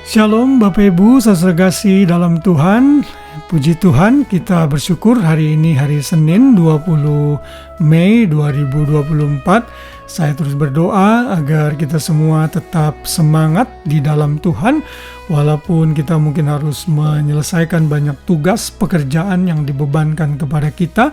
Shalom Bapak Ibu, saudara kasih dalam Tuhan. Puji Tuhan, kita bersyukur hari ini hari Senin 20 Mei 2024. Saya terus berdoa agar kita semua tetap semangat di dalam Tuhan, walaupun kita mungkin harus menyelesaikan banyak tugas pekerjaan yang dibebankan kepada kita,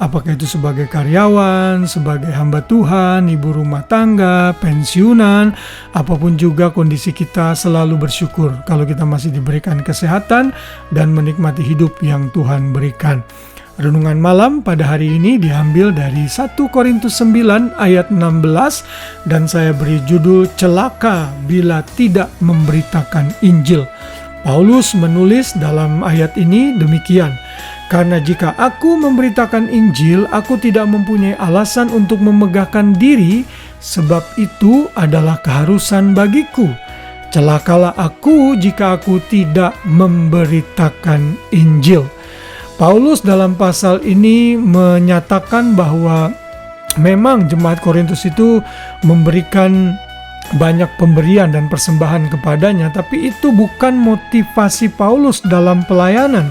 apakah itu sebagai karyawan, sebagai hamba Tuhan, ibu rumah tangga, pensiunan, apapun juga kondisi kita, selalu bersyukur kalau kita masih diberikan kesehatan dan menikmati hidup yang Tuhan berikan. Renungan malam pada hari ini diambil dari 1 Korintus 9 ayat 16 dan saya beri judul celaka bila tidak memberitakan Injil. Paulus menulis dalam ayat ini demikian, karena jika aku memberitakan Injil, aku tidak mempunyai alasan untuk memegahkan diri, sebab itu adalah keharusan bagiku. Celakalah aku jika aku tidak memberitakan Injil. Paulus dalam pasal ini menyatakan bahwa memang jemaat Korintus itu memberikan banyak pemberian dan persembahan kepadanya, tapi itu bukan motivasi Paulus dalam pelayanan.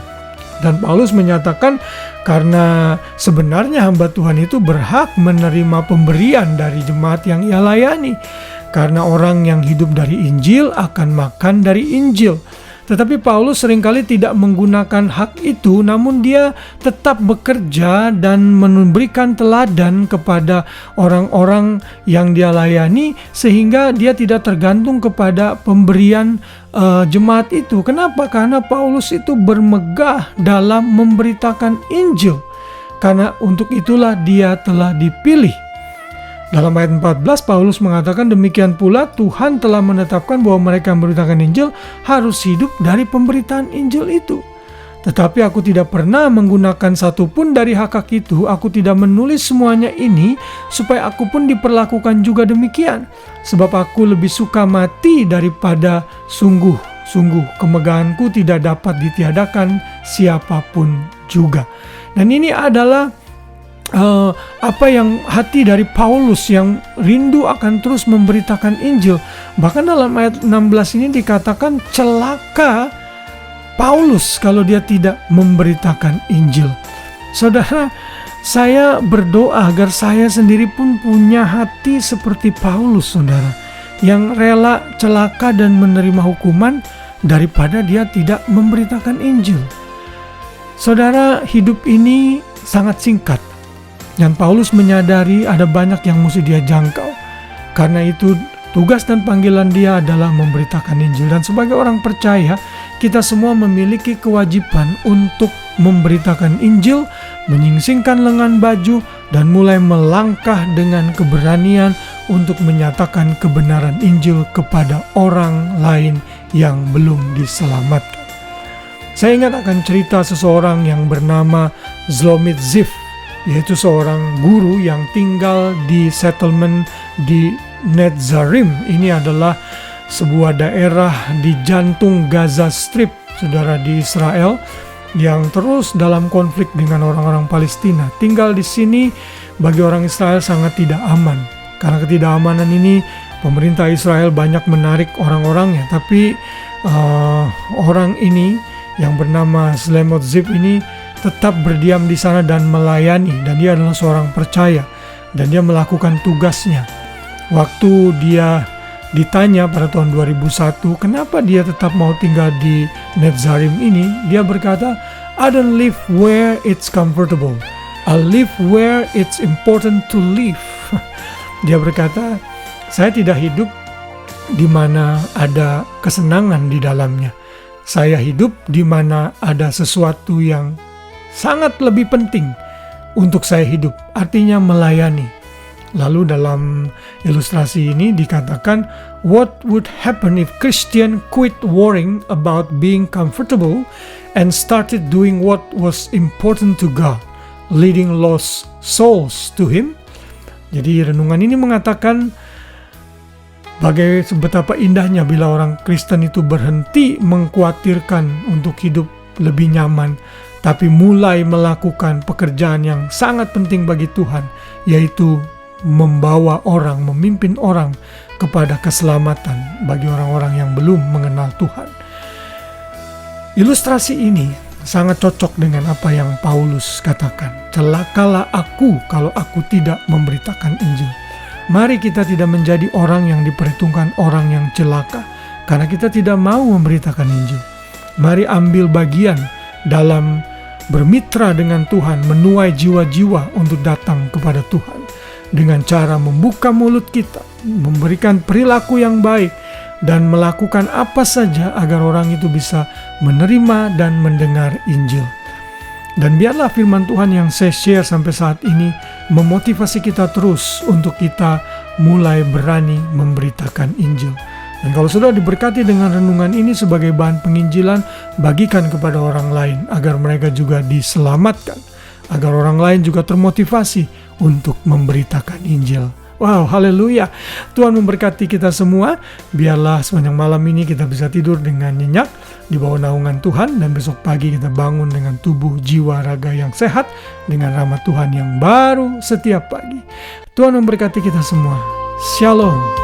Dan Paulus menyatakan karena sebenarnya hamba Tuhan itu berhak menerima pemberian dari jemaat yang ia layani. Karena orang yang hidup dari Injil akan makan dari Injil. Tetapi Paulus seringkali tidak menggunakan hak itu, namun dia tetap bekerja dan memberikan teladan kepada orang-orang yang dia layani, sehingga dia tidak tergantung kepada pemberian jemaat itu. Kenapa? Karena Paulus itu bermegah dalam memberitakan Injil. Karena untuk itulah dia telah dipilih. Dalam ayat 14 Paulus mengatakan demikian pula Tuhan telah menetapkan bahwa mereka yang memberitakan Injil harus hidup dari pemberitaan Injil itu. Tetapi aku tidak pernah menggunakan satupun dari hak itu. Aku tidak menulis semuanya ini supaya aku pun diperlakukan juga demikian. Sebab aku lebih suka mati daripada sungguh kemegahanku tidak dapat ditiadakan siapapun juga. Dan ini adalah apa yang hati dari Paulus yang rindu akan terus memberitakan Injil. Bahkan dalam ayat 16 ini dikatakan celaka Paulus kalau dia tidak memberitakan Injil. Saudara, saya berdoa agar saya sendiri pun punya hati seperti Paulus, saudara, yang rela celaka dan menerima hukuman daripada dia tidak memberitakan Injil. Saudara, hidup ini sangat singkat. Dan Paulus menyadari ada banyak yang mesti dia jangkau. Karena itu tugas dan panggilan dia adalah memberitakan Injil. Dan sebagai orang percaya, kita semua memiliki kewajiban untuk memberitakan Injil, menyingsingkan lengan baju, dan mulai melangkah dengan keberanian untuk menyatakan kebenaran Injil kepada orang lain yang belum diselamatkan. Saya ingat akan cerita seseorang yang bernama Zlomit Zif, yaitu seorang guru yang tinggal di settlement di Netzarim. Ini adalah sebuah daerah di jantung Gaza Strip, saudara, di Israel, yang terus dalam konflik dengan orang-orang Palestina. Tinggal di sini bagi orang Israel sangat tidak aman. Karena ketidakamanan ini, pemerintah Israel banyak menarik orang-orangnya. Tapi orang ini yang bernama Zlomit Zif ini tetap berdiam di sana dan melayani, dan dia adalah seorang percaya dan dia melakukan tugasnya. Waktu dia ditanya pada tahun 2001 kenapa dia tetap mau tinggal di Netzarim ini, dia berkata, I don't live where it's comfortable, I live where it's important to live. Dia berkata, saya tidak hidup di mana ada kesenangan di dalamnya, saya hidup di mana ada sesuatu yang sangat lebih penting untuk saya hidup, artinya melayani. Lalu dalam ilustrasi ini dikatakan, what would happen if Christian quit worrying about being comfortable and started doing what was important to God, leading lost souls to Him? Jadi renungan ini mengatakan betapa indahnya bila orang Kristen itu berhenti mengkhawatirkan untuk hidup lebih nyaman, tapi mulai melakukan pekerjaan yang sangat penting bagi Tuhan, yaitu membawa orang, memimpin orang kepada keselamatan bagi orang-orang yang belum mengenal Tuhan. Ilustrasi ini sangat cocok dengan apa yang Paulus katakan. Celakalah aku kalau aku tidak memberitakan Injil. Mari kita tidak menjadi orang yang diperhitungkan orang yang celaka, karena kita tidak mau memberitakan Injil. Mari ambil bagian dalam bermitra dengan Tuhan, menuai jiwa-jiwa untuk datang kepada Tuhan dengan cara membuka mulut kita, memberikan perilaku yang baik, dan melakukan apa saja agar orang itu bisa menerima dan mendengar Injil. Dan biarlah firman Tuhan yang saya share sampai saat ini memotivasi kita terus untuk kita mulai berani memberitakan Injil. Dan kalau sudah diberkati dengan renungan ini sebagai bahan penginjilan, bagikan kepada orang lain agar mereka juga diselamatkan, agar orang lain juga termotivasi untuk memberitakan Injil. Wow, haleluya. Tuhan memberkati kita semua. Biarlah sepanjang malam ini kita bisa tidur dengan nyenyak di bawah naungan Tuhan, dan besok pagi kita bangun dengan tubuh, jiwa, raga yang sehat dengan rahmat Tuhan yang baru setiap pagi. Tuhan memberkati kita semua. Shalom.